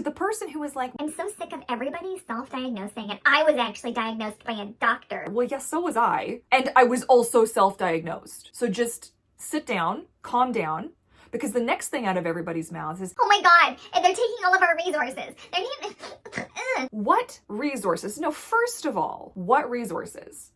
the person who was like, I'm so sick of everybody self-diagnosing, and I was actually diagnosed by a doctor. well, yes, so was I. And I was also self-diagnosed. So just sit down, calm down, because the next thing out of everybody's mouths is, oh my God, and they're taking all of our resources. They're what resources? No, first of all, what resources?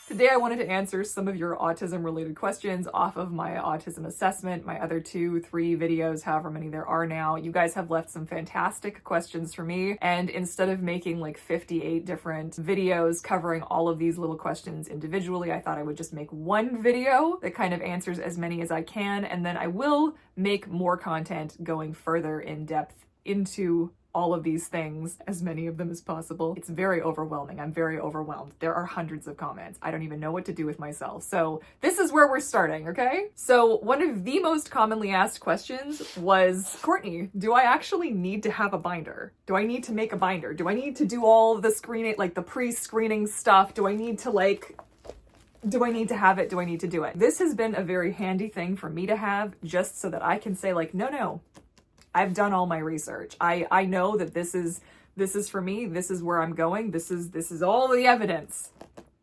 Today I wanted to answer some of your autism related questions off of my autism assessment, my other 2-3 videos, however many there are now. You guys have left some fantastic questions for me, and instead of making like 58 different videos covering all of these little questions individually, I thought I would just make one video that kind of answers as many as I can, and then I will make more content going further in depth into all of these things, as many of them as possible. It's very overwhelming. I'm very overwhelmed. There are hundreds of comments. I don't even know what to do with myself. So this is where we're starting, okay? So one of the most commonly asked questions was, Courtney, do I actually need to have a binder? Do I need to make a binder? Do I need to do all the screening, like the pre-screening stuff? Do I need to do I need to have it? Do I need to do it? This has been a very handy thing for me to have, just so that I can say like, no, I've done all my research. I know that this is for me. This is where I'm going. This is all the evidence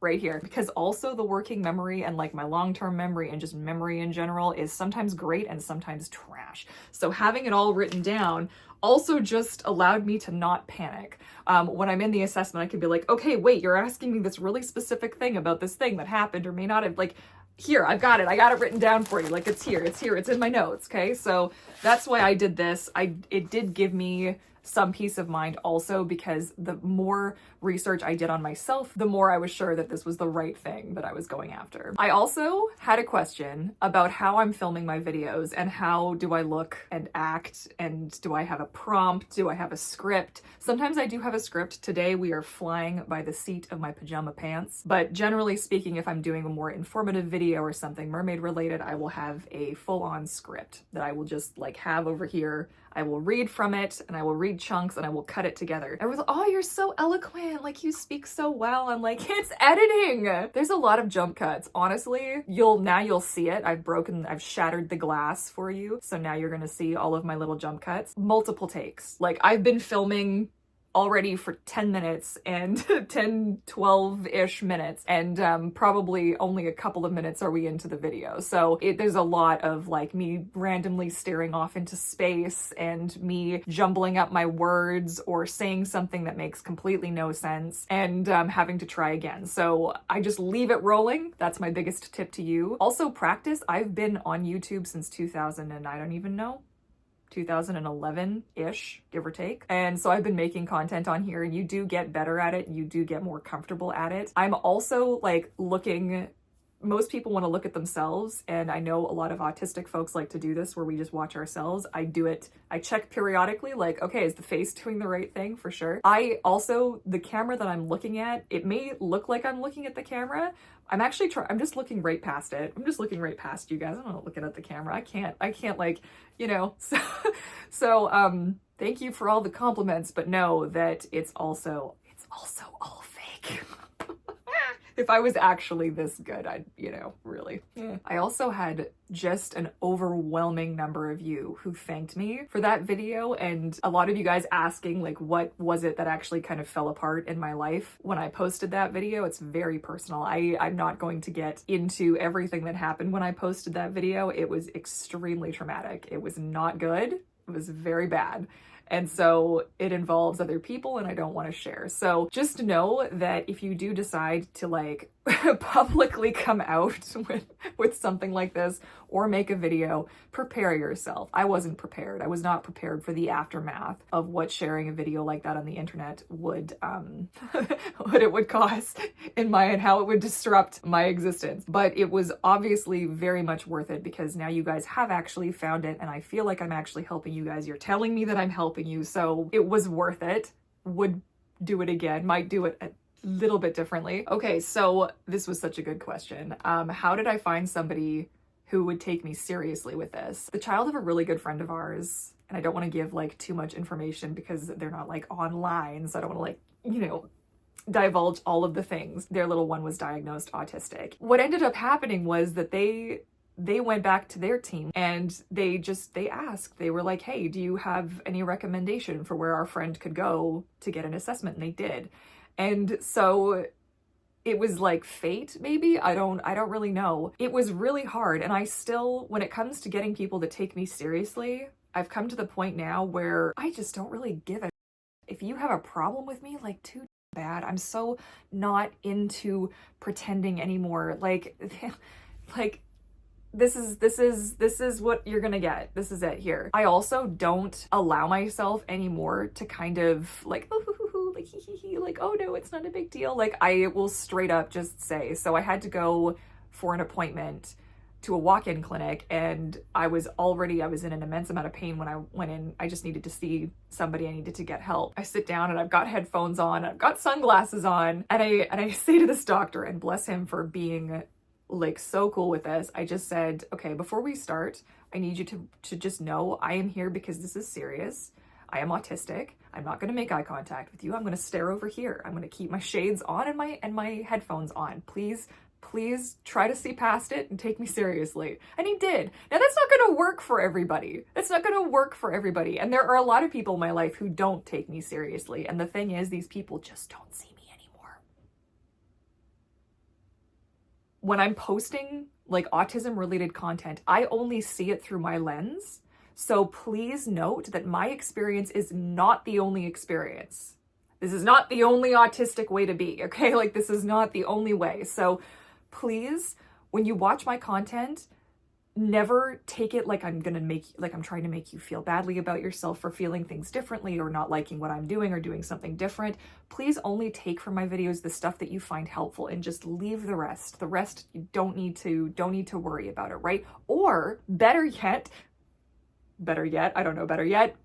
right here. Because also the working memory and like my long-term memory and just memory in general is sometimes great and sometimes trash. So having it all written down also just allowed me to not panic. When I'm in the assessment, I could be like, okay, wait, you're asking me this really specific thing about this thing that happened or may not have, like, here, I've got it. I got it written down for you. Like, it's here, it's in my notes, okay? So that's why I did this. It did give me some peace of mind also, because the more research I did on myself, the more I was sure that this was the right thing that I was going after. I also had a question about how I'm filming my videos and how do I look and act, and do I have a prompt? Do I have a script? Sometimes I do have a script. Today we are flying by the seat of my pajama pants, but generally speaking, if I'm doing a more informative video or something mermaid related, I will have a full-on script that I will just like have over here. I will read from it and I will read chunks and I will cut it together. Everyone's like, oh, you're so eloquent. Like, you speak so well. I'm like, it's editing. There's a lot of jump cuts. Honestly, you'll see it. I've shattered the glass for you. So now you're going to see all of my little jump cuts. Multiple takes. Like, I've been filming already for 10 minutes and 12-ish minutes, and probably only a couple of minutes are we into the video. So there's a lot of like me randomly staring off into space and me jumbling up my words or saying something that makes completely no sense and having to try again. So I just leave it rolling. That's my biggest tip to you. Also practice. I've been on YouTube since 2000 and I don't even know, 2011-ish, give or take. And so I've been making content on here, and you do get better at it. You do get more comfortable at it. I'm also like most people want to look at themselves, and I know a lot of autistic folks like to do this where we just watch ourselves. I do it. I check periodically, like, okay, is the face doing the right thing? For sure. The camera that I'm looking at, it may look like I'm looking at the camera. I'm actually I'm just looking right past it. I'm just looking right past you guys. I'm not looking at the camera. I can't like, so thank you for all the compliments, but know that it's also all fake. If I was actually this good, I'd, really. Yeah. I also had just an overwhelming number of you who thanked me for that video, and a lot of you guys asking like, what was it that actually kind of fell apart in my life when I posted that video. It's very personal. I'm not going to get into everything that happened when I posted that video. It was extremely traumatic. It was not good. It was very bad. And so it involves other people and I don't want to share. So just know that if you do decide to like publicly come out with something like this or make a video, prepare yourself. I wasn't prepared. I was not prepared for the aftermath of what sharing a video like that on the internet would what it would cause and how it would disrupt my existence. But it was obviously very much worth it, because now you guys have actually found it and I feel like I'm actually helping you guys. You're telling me that I'm helping you, so it was worth it. Would do it again, might do it a little bit differently. Okay, so this was such a good question. How did I find somebody who would take me seriously with this? The child of a really good friend of ours, and I don't want to give like too much information because they're not like online, so I don't want to divulge all of the things. Their little one was diagnosed autistic. What ended up happening was that they they went back to their team and they asked, they were like, hey, do you have any recommendation for where our friend could go to get an assessment? And they did. And so it was like fate, maybe. I don't really know. It was really hard. And I still, when it comes to getting people to take me seriously, I've come to the point now where I just don't really give a if you have a problem with me, like, too bad. I'm so not into pretending anymore. Like this is what you're gonna get. This is it here. I also don't allow myself anymore to kind of like, like, like, oh no, it's not a big deal. Like, I will straight up just say, so I had to go for an appointment to a walk-in clinic, and I was in an immense amount of pain when I went in. I just needed to see somebody. I needed to get help. I sit down and I've got headphones on, I've got sunglasses on, and I say to this doctor, and bless him for being like so cool with this, I just said, okay, before we start, I need you to just know I am here because this is serious. I am autistic. I'm not going to make eye contact with you. I'm going to stare over here. I'm going to keep my shades on and my headphones on. Please try to see past it and take me seriously. And he did. Now, that's not going to work for everybody. It's not going to work for everybody. And there are a lot of people in my life who don't take me seriously. And the thing is, these people just don't see me anymore. When I'm posting like autism related content, I only see it through my lens. So please note that my experience is not the only experience. This is not the only autistic way to be, okay? Like, this is not the only way. So please, when you watch my content, never take it like I'm trying to make you feel badly about yourself for feeling things differently or not liking what I'm doing or doing something different. Please only take from my videos the stuff that you find helpful and just leave the rest. The rest you don't need to worry about it, right? Or better yet,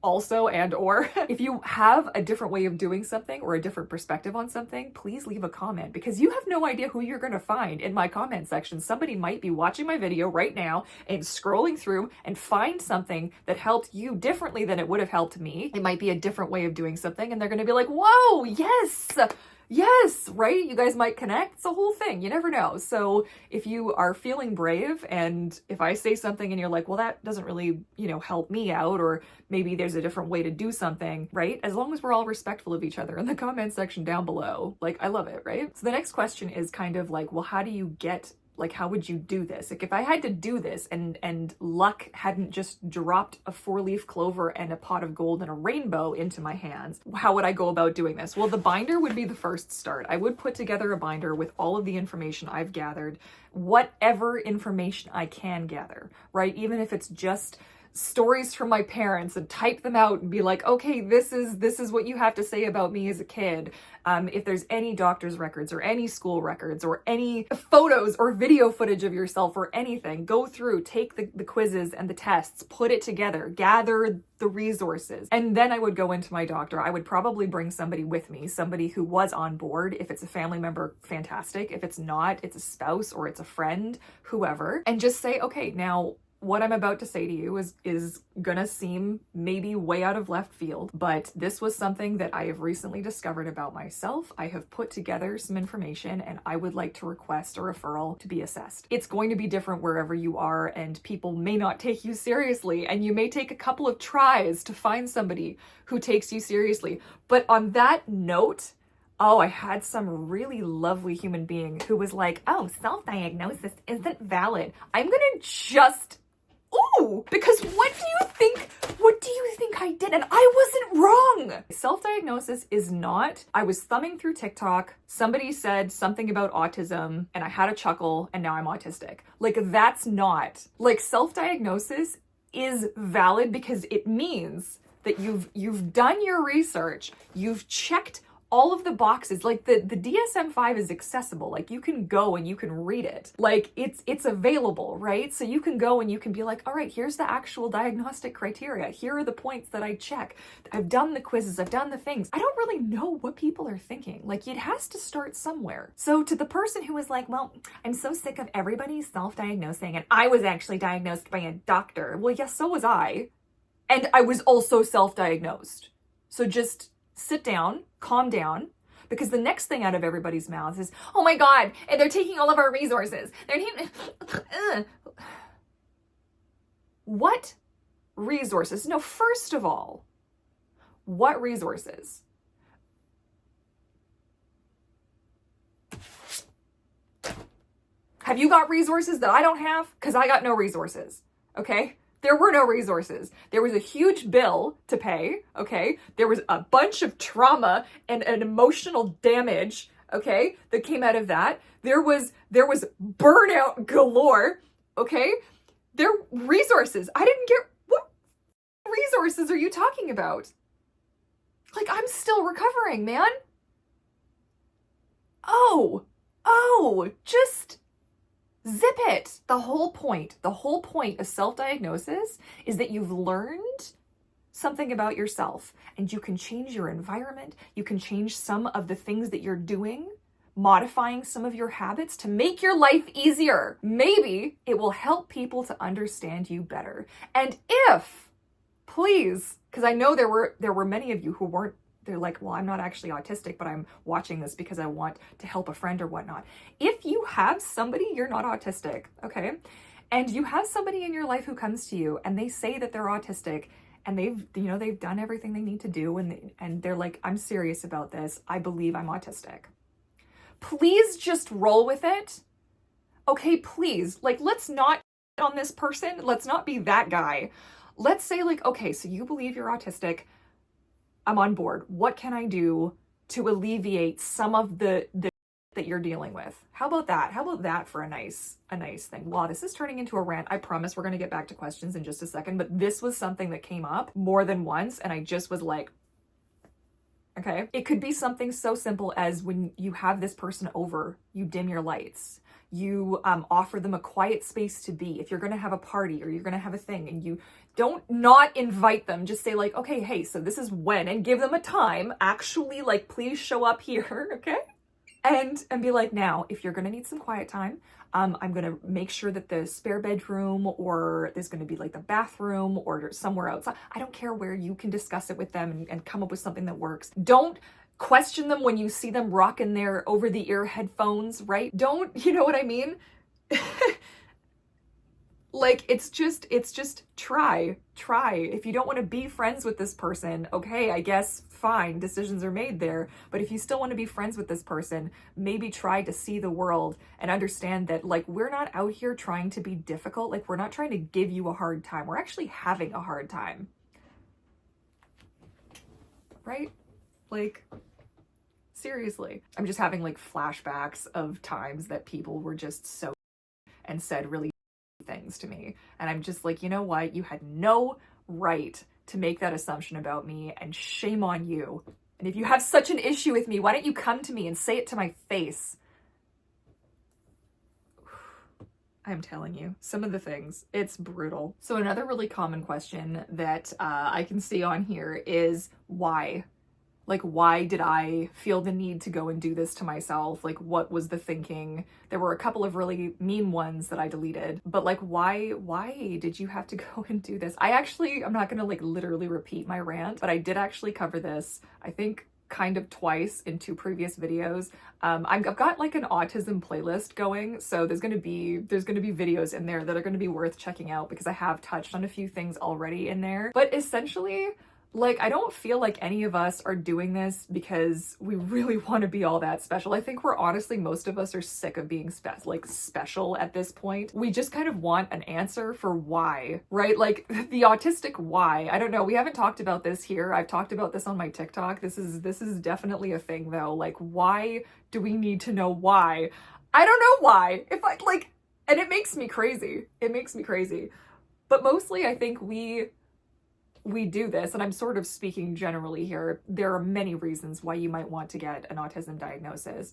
also, and or if you have a different way of doing something or a different perspective on something, please leave a comment, because you have no idea who you're going to find in my comment section. Somebody might be watching my video right now and scrolling through and find something that helped you differently than it would have helped me. It might be a different way of doing something, and they're going to be like, whoa, yes, right? You guys might connect. It's a whole thing. You never know. So if you are feeling brave, and if I say something and you're like, well, that doesn't really, help me out, or maybe there's a different way to do something, right? As long as we're all respectful of each other in the comment section down below, like, I love it, right? So the next question is kind of like, well, how would you do this? Like, if I had to do this and luck hadn't just dropped a 4-leaf clover and a pot of gold and a rainbow into my hands, how would I go about doing this? Well, the binder would be the first start. I would put together a binder with all of the information I've gathered, whatever information I can gather, right? Even if it's just stories from my parents, and type them out and be like, okay, this is what you have to say about me as a kid. If there's any doctor's records or any school records or any photos or video footage of yourself or anything, go through, take the quizzes and the tests, put it together, gather the resources. And then I would go into my doctor. I would probably bring somebody with me, somebody who was on board. If it's a family member, fantastic. If it's not, it's a spouse or it's a friend, whoever, and just say, okay, now what I'm about to say to you is gonna seem maybe way out of left field, but this was something that I have recently discovered about myself. I have put together some information, and I would like to request a referral to be assessed. It's going to be different wherever you are, and people may not take you seriously, and you may take a couple of tries to find somebody who takes you seriously. But on that note, I had some really lovely human being who was like, oh, self-diagnosis isn't valid. I'm gonna just because what do you think I did? And I wasn't wrong. Self-diagnosis is not, I was thumbing through TikTok, somebody said something about autism, and I had a chuckle, and now I'm autistic. Like, that's not, like, self-diagnosis is valid because it means that you've done your research, you've checked all of the boxes. Like, the DSM-5 is accessible. Like, you can go and you can read it. Like, it's available, right? So you can go and you can be like, all right, here's the actual diagnostic criteria. Here are the points that I check. I've done the quizzes, I've done the things. I don't really know what people are thinking. Like, it has to start somewhere. So to the person who was like, well, I'm so sick of everybody self-diagnosing, and I was actually diagnosed by a doctor. Well, yes, so was I. And I was also self-diagnosed. So just sit down, calm down, because the next thing out of everybody's mouths is, oh my God, and they're taking all of our resources. What resources? No, first of all, what resources? Have you got resources that I don't have? Because I got no resources, okay? There were no resources. There was a huge bill to pay, okay? There was a bunch of trauma and emotional damage, okay, that came out of that. There was burnout galore, okay? Resources. I didn't get, what resources are you talking about? Like, I'm still recovering, man. Oh, just zip it. The whole point of self-diagnosis is that you've learned something about yourself and you can change your environment. You can change some of the things that you're doing, modifying some of your habits to make your life easier. Maybe it will help people to understand you better. And if, please, because I know there were many of you who weren't, they're like, well, I'm not actually autistic, but I'm watching this because I want to help a friend or whatnot. If you have somebody, you're not autistic, okay? And you have somebody in your life who comes to you and they say that they're autistic and they've done everything they need to do and they're like, I'm serious about this. I believe I'm autistic. Please just roll with it. Okay, please. Like, let's not on this person. Let's not be that guy. Let's say like, okay, so you believe you're autistic. I'm on board. What can I do to alleviate some of the that you're dealing with? How about that? How about that for a nice thing? Wow, this is turning into a rant. I promise we're going to get back to questions in just a second, but this was something that came up more than once and I just was like, okay. It could be something so simple as when you have this person over, you dim your lights. You offer them a quiet space to be. If you're going to have a party or you're going to have a thing and you don't not invite them, just say like, okay, hey, so this is when, and give them a time, actually like, please show up here, okay? And be like, now, if you're going to need some quiet time, I'm going to make sure that the spare bedroom or there's going to be like the bathroom or somewhere outside. I don't care where, you can discuss it with them and come up with something that works. Don't question them when you see them rocking their over-the-ear headphones, right? Don't, you know what I mean? Like, it's just try. If you don't want to be friends with this person, okay, I guess fine, decisions are made there. But if you still want to be friends with this person, maybe try to see the world and understand that, like, we're not out here trying to be difficult. Like, we're not trying to give you a hard time. We're actually having a hard time. Right? Like, seriously. I'm just having like flashbacks of times that people were just so and said really things to me. And I'm just like, you know what? You had no right to make that assumption about me, and shame on you. And if you have such an issue with me, why don't you come to me and say it to my face? I'm telling you, some of the things, it's brutal. So another really common question that I can see on here is why? Like, why did I feel the need to go and do this to myself? Like, what was the thinking? There were a couple of really mean ones that I deleted, but like, why did you have to go and do this? I'm not gonna like literally repeat my rant, but I did actually cover this, I think kind of twice in 2 previous videos. I've got like an autism playlist going, so there's gonna be videos in there that are gonna be worth checking out because I have touched on a few things already in there. But essentially, like, I don't feel like any of us are doing this because we really want to be all that special. I think most of us are sick of being special at this point. We just kind of want an answer for why, right? Like, the autistic why. I don't know. We haven't talked about this here. I've talked about this on my TikTok. This is definitely a thing though. Like, why do we need to know why? I don't know why. And it makes me crazy. But mostly I think we do this, and I'm sort of speaking generally here. There are many reasons why you might want to get an autism diagnosis.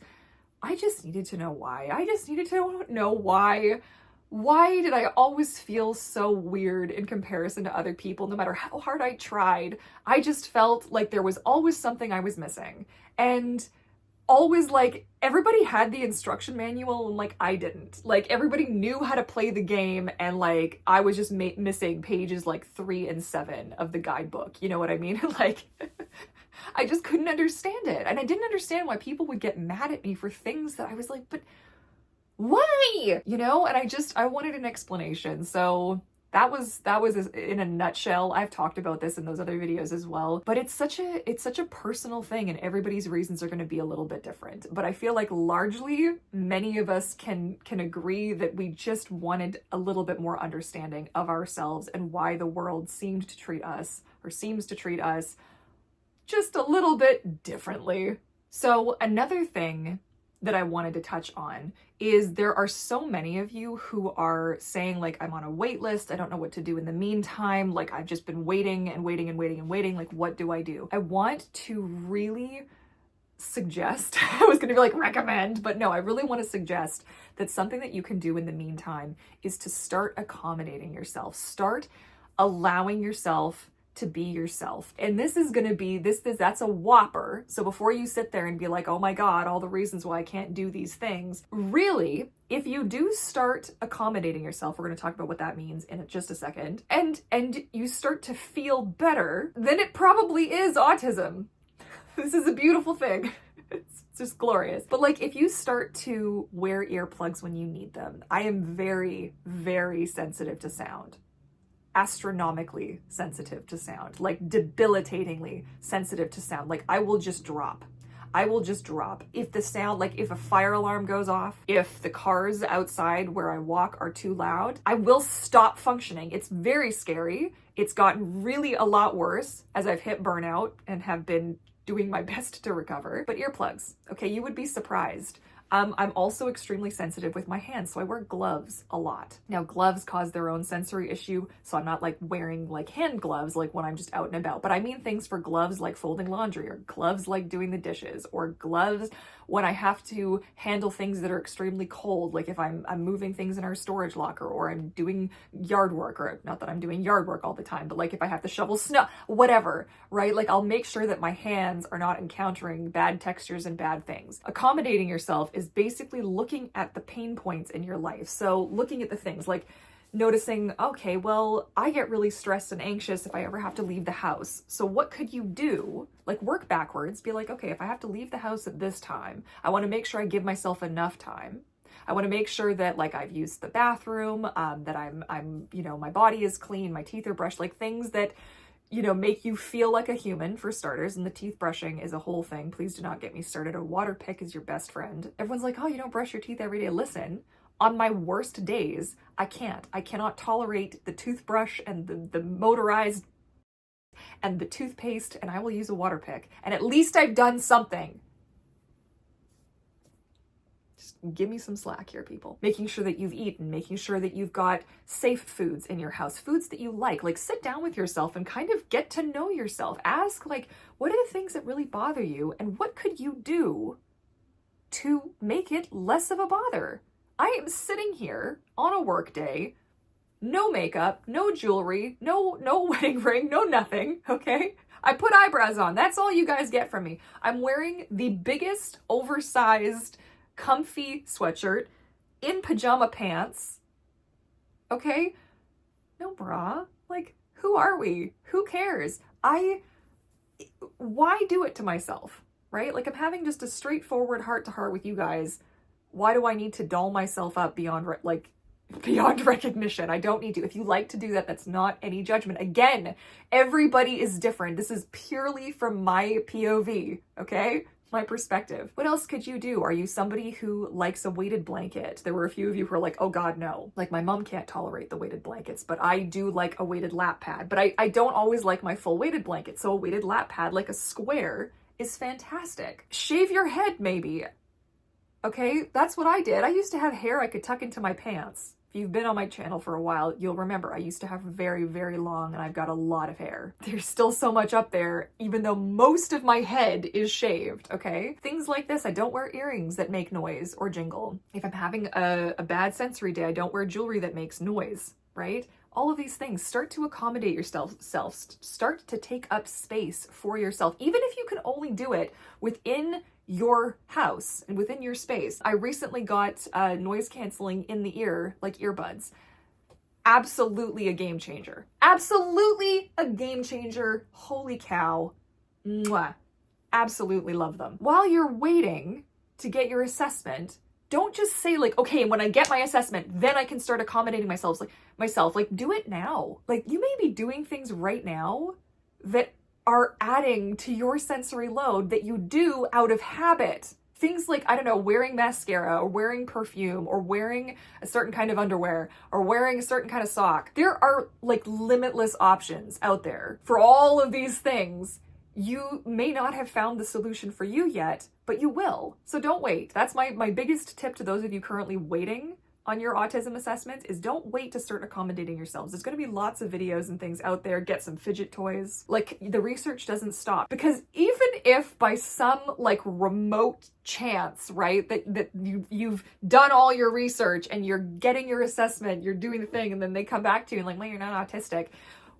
I just needed to know why. I just needed to know why. Why did I always feel so weird in comparison to other people, no matter how hard I tried? I just felt like there was always something I was missing. And always, like, everybody had the instruction manual and like I didn't. Like, everybody knew how to play the game and like I was just missing pages like 3 and 7 of the guidebook. You know what I mean? Like, I just couldn't understand it. And I didn't understand why people would get mad at me for things that I was like, but why? You know? And I wanted an explanation. So That was in a nutshell. I've talked about this in those other videos as well, but it's such a personal thing, and everybody's reasons are going to be a little bit different. But I feel like largely many of us can agree that we just wanted a little bit more understanding of ourselves and why the world seems to treat us just a little bit differently. So another thing that I wanted to touch on is there are so many of you who are saying, like, I'm on a wait list, I don't know what to do in the meantime, like I've just been waiting and waiting and waiting and waiting, like what do I do? I want to really suggest, I was gonna be like recommend, but no, I really want to suggest that something that you can do in the meantime is to start accommodating yourself. Start allowing yourself to be yourself. And this is going to be that's a whopper. So before you sit there and be like, oh my God, all the reasons why I can't do these things, really, if you do start accommodating yourself, we're going to talk about what that means in just a second, and you start to feel better, then it probably is autism. This is a beautiful thing. It's just glorious. But like, if you start to wear earplugs when you need them, I am very, very sensitive to sound. Astronomically sensitive to sound, like debilitatingly sensitive to sound. Like I will just drop. If the sound, like if a fire alarm goes off, if the cars outside where I walk are too loud, I will stop functioning. It's very scary. It's gotten really a lot worse as I've hit burnout and have been doing my best to recover. But earplugs, okay, you would be surprised. I'm also extremely sensitive with my hands, so I wear gloves a lot. Now, gloves cause their own sensory issue, so I'm not like wearing like hand gloves like when I'm just out and about, but I mean things for gloves like folding laundry, or gloves like doing the dishes, or gloves when I have to handle things that are extremely cold, like if I'm moving things in our storage locker, or I'm doing yard work, or not that I'm doing yard work all the time, but like if I have to shovel snow, whatever, right? Like I'll make sure that my hands are not encountering bad textures and bad things. Accommodating yourself is basically looking at the pain points in your life. So looking at the things like noticing, okay, well, I get really stressed and anxious if I ever have to leave the house. So what could you do? Like work backwards, be like, okay, if I have to leave the house at this time, I want to make sure I give myself enough time. I want to make sure that like I've used the bathroom, that I'm, you know, my body is clean, my teeth are brushed, like things that, you know, make you feel like a human for starters. And the teeth brushing is a whole thing. Please do not get me started. A water pick is your best friend. Everyone's like, oh, you don't brush your teeth every day. Listen, on my worst days, I cannot tolerate the toothbrush and the motorized and the toothpaste, and I will use a water pick. And at least I've done something. Just give me some slack here, people. Making sure that you've eaten, making sure that you've got safe foods in your house, foods that you like. Like sit down with yourself and kind of get to know yourself. Ask like, what are the things that really bother you, and what could you do to make it less of a bother? I am sitting here on a work day, no makeup, no jewelry, no wedding ring, no nothing, okay? I put eyebrows on. That's all you guys get from me. I'm wearing the biggest, oversized, comfy sweatshirt in pajama pants, okay? No bra. Like, who are we? Who cares? Why do it to myself, right? Like, I'm having just a straightforward heart-to-heart with you guys. Why do I need to doll myself up beyond recognition? I don't need to. If you like to do that, that's not any judgment. Again, everybody is different. This is purely from my POV, okay? My perspective. What else could you do? Are you somebody who likes a weighted blanket? There were a few of you who are like, oh God, no. Like my mom can't tolerate the weighted blankets, but I do like a weighted lap pad. But I don't always like my full weighted blanket. So a weighted lap pad, like a square, is fantastic. Shave your head, maybe. Okay, that's what I did. I used to have hair I could tuck into my pants. If you've been on my channel for a while, you'll remember I used to have very, very long, and I've got a lot of hair. There's still so much up there, even though most of my head is shaved, okay? Things like this. I don't wear earrings that make noise or jingle. If I'm having a bad sensory day, I don't wear jewelry that makes noise, right? All of these things. Start to accommodate yourself. Start to take up space for yourself, even if you can only do it within your house and within your space. I recently got noise canceling in the ear, like earbuds. Absolutely a game changer. Absolutely a game changer. Holy cow. Mwah. Absolutely love them. While you're waiting to get your assessment, don't just say like, okay, when I get my assessment, then I can start accommodating myself. Like do it now. Like you may be doing things right now that are adding to your sensory load that you do out of habit. Things like, I don't know, wearing mascara or wearing perfume or wearing a certain kind of underwear or wearing a certain kind of sock. There are like limitless options out there for all of these things. You may not have found the solution for you yet, but you will. So don't wait. That's my biggest tip to those of you currently waiting on your autism assessment is don't wait to start accommodating yourselves. There's going to be lots of videos and things out there. Get some fidget toys. Like the research doesn't stop, because even if by some like remote chance, right, that you've done all your research and you're getting your assessment, you're doing the thing, and then they come back to you and like, well, you're not autistic.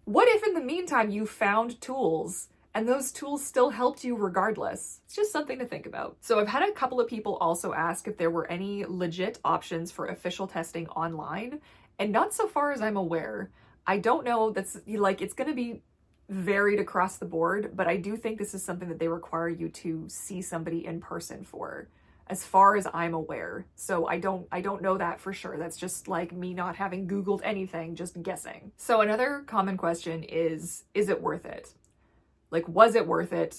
What if in the meantime you found tools and those tools still helped you regardless? It's just something to think about. So I've had a couple of people also ask if there were any legit options for official testing online, and not so far as I'm aware. I don't know, that's like, it's gonna be varied across the board, but I do think this is something that they require you to see somebody in person for, as far as I'm aware. So I don't know that for sure. That's just like me not having Googled anything, just guessing. So another common question is it worth it? Like, was it worth it?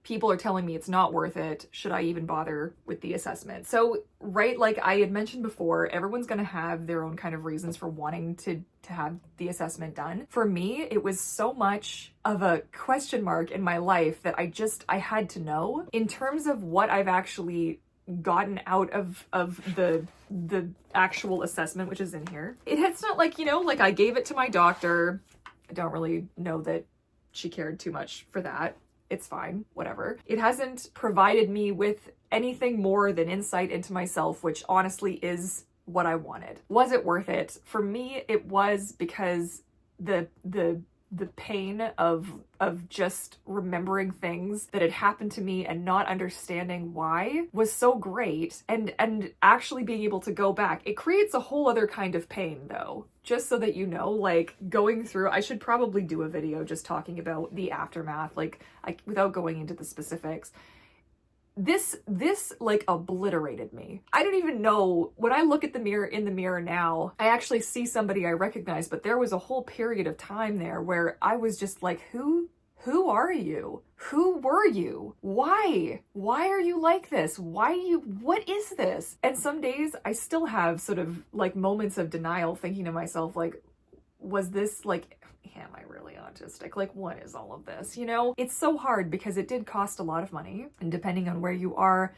People are telling me it's not worth it. Should I even bother with the assessment? So, right, like I had mentioned before, everyone's gonna have their own kind of reasons for wanting to have the assessment done. For me, it was so much of a question mark in my life that I had to know in terms of what I've actually gotten out of the actual assessment, which is in here. It's not like, you know, like I gave it to my doctor. I don't really know that she cared too much for that. It's fine, whatever. It hasn't provided me with anything more than insight into myself, which honestly is what I wanted. Was it worth it? For me, it was, because the pain of just remembering things that had happened to me and not understanding why was so great, and actually being able to go back. It creates a whole other kind of pain though, just so that you know, like going through, I should probably do a video just talking about the aftermath, like without going into the specifics. This like obliterated me. I don't even know, when I look at in the mirror now, I actually see somebody I recognize, but there was a whole period of time there where I was just like, who are you? Who were you? Why are you like this? What is this? And some days I still have sort of like moments of denial, thinking to myself, like, was this like, am I really autistic? Like, what is all of this? You know, it's so hard because it did cost a lot of money, and depending on where you are,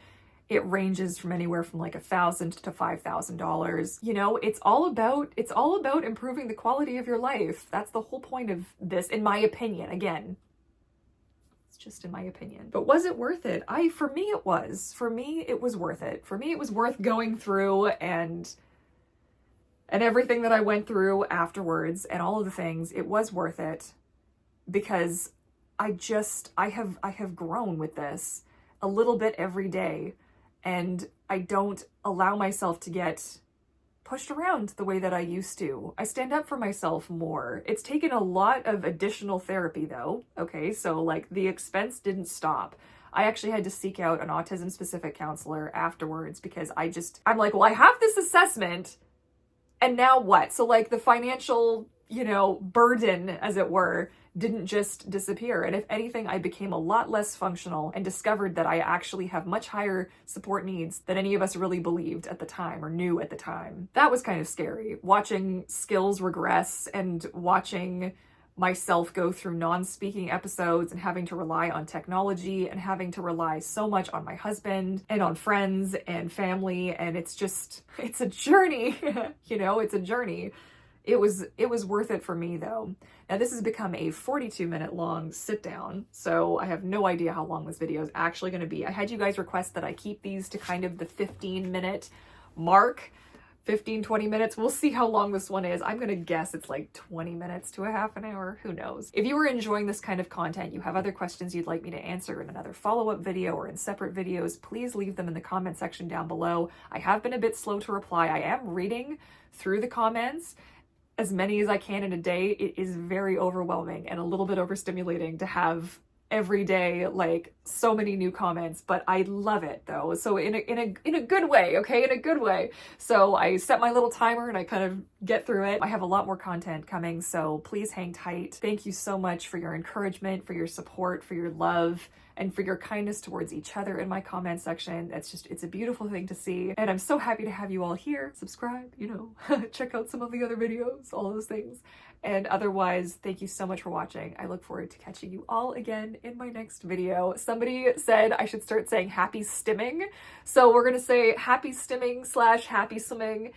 it ranges from anywhere from like $1,000 to $5,000. You know, it's all about improving the quality of your life. That's the whole point of this, in my opinion. Again, it's just in my opinion. But was it worth it? For me, it was. For me, it was worth it. For me, it was worth going through and everything that I went through afterwards and all of the things. It was worth it because I have grown with this a little bit every day, and I don't allow myself to get pushed around the way that I used to. I stand up for myself more. It's taken a lot of additional therapy though. Okay, so like the expense didn't stop. I actually had to seek out an autism specific counselor afterwards, because I'm like, well, I have this assessment, and now what? So like the financial, you know, burden, as it were, didn't just disappear. And if anything, I became a lot less functional and discovered that I actually have much higher support needs than any of us really believed at the time or knew at the time. That was kind of scary, watching skills regress and watching myself go through non-speaking episodes and having to rely on technology and having to rely so much on my husband and on friends and family. And it's a journey, you know, it's a journey. It was worth it for me though. Now this has become a 42-minute long sit down, so I have no idea how long this video is actually going to be. I had you guys request that I keep these to kind of the 15-minute mark. 15-20 minutes. We'll see how long this one is. I'm gonna guess it's like 20 minutes to a half an hour. Who knows? If you were enjoying this kind of content, you have other questions you'd like me to answer in another follow-up video or in separate videos, please leave them in the comment section down below. I have been a bit slow to reply. I am reading through the comments as many as I can in a day. It is very overwhelming and a little bit overstimulating to have every day, like so many new comments, but I love it though. So in a good way, okay? In a good way. So I set my little timer and I kind of get through it. I have a lot more content coming, so please hang tight. Thank you so much for your encouragement, for your support, for your love, and for your kindness towards each other in my comment section. It's a beautiful thing to see. And I'm so happy to have you all here. Subscribe, check out some of the other videos, all those things. And otherwise, thank you so much for watching. I look forward to catching you all again in my next video. Somebody said I should start saying happy stimming. So we're gonna say happy stimming / happy swimming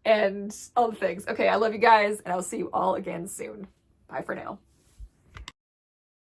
and all the things. Okay, I love you guys and I'll see you all again soon. Bye for now.